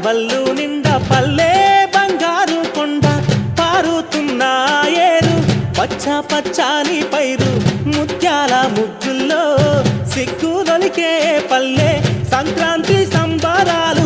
వల్లు నిండా పల్లె బంగారు కొండ పారుతున్న ఏరు పచ్చ పచ్చాని పైరు ముత్యాల ముగ్గుల్లో సిగ్గులొలికే పల్లె సంక్రాంతి సంబరాలు